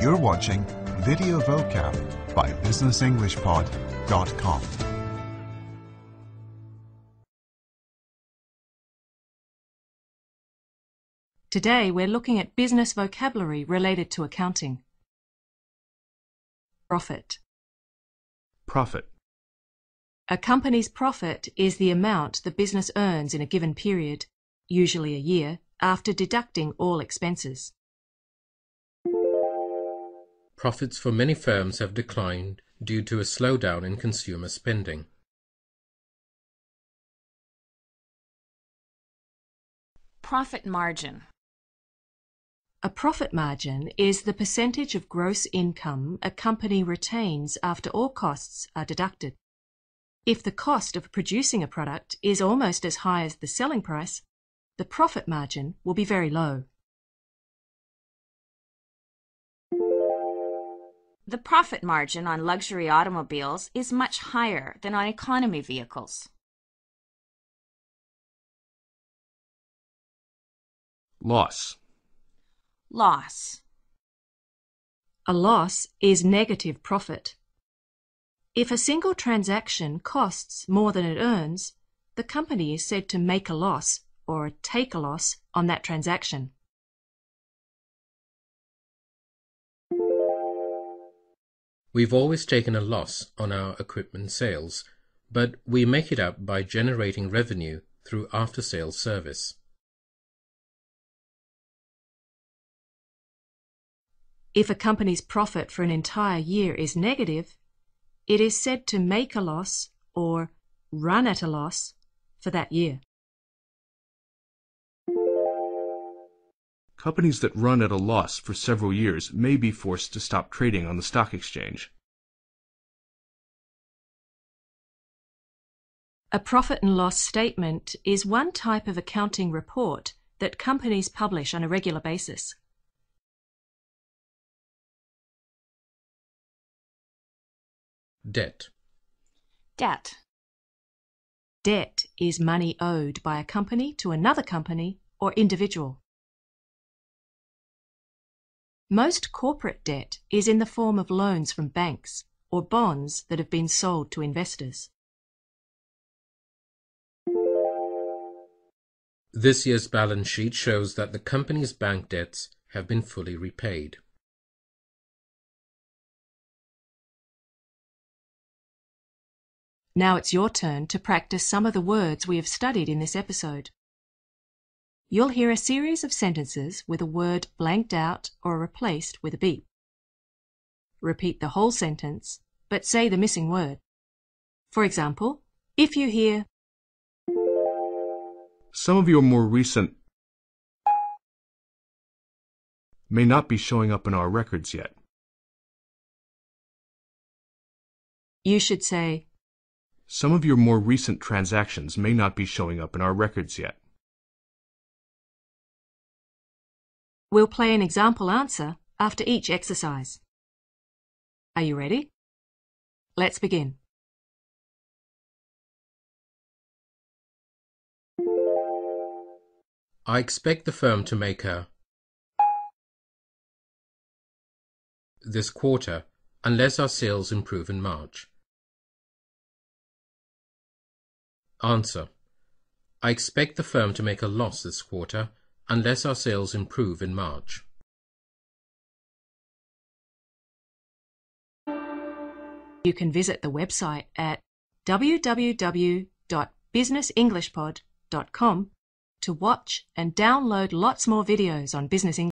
You're watching Video Vocab by BusinessEnglishPod.com. Today we're looking at business vocabulary related to accounting. Profit. Profit. A company's profit is the amount the business earns in a given period, usually a year, after deducting all expenses. Profits for many firms have declined due to a slowdown in consumer spending. Profit margin. A profit margin is the percentage of gross income a company retains after all costs are deducted. If the cost of producing a product is almost as high as the selling price, the profit margin will be very low. The profit margin on luxury automobiles is much higher than on economy vehicles. Loss. Loss. A loss is negative profit. If a single transaction costs more than it earns, the company is said to make a loss or take a loss on that transaction. We've always taken a loss on our equipment sales, but we make it up by generating revenue through after-sales service. If a company's profit for an entire year is negative, it is said to make a loss or run at a loss for that year. Companies that run at a loss for several years may be forced to stop trading on the stock exchange. A profit and loss statement is one type of accounting report that companies publish on a regular basis. Debt. Debt. Debt is money owed by a company to another company or individual. Most corporate debt is in the form of loans from banks or bonds that have been sold to investors. This year's balance sheet shows that the company's bank debts have been fully repaid. Now it's your turn to practice some of the words we have studied in this episode. You'll hear a series of sentences with a word blanked out or replaced with a beep. Repeat the whole sentence, but say the missing word. For example, if you hear, Some of your more recent may not be showing up in our records yet. you should say, Some of your more recent transactions may not be showing up in our records yet. We'll play an example answer after each exercise. Are you ready? Let's begin. I expect the firm to make a this quarter unless our sales improve in March. Answer. I expect the firm to make a loss this quarter unless our sales improve in March. You can visit the website at www.businessenglishpod.com to watch and download lots more videos on business English.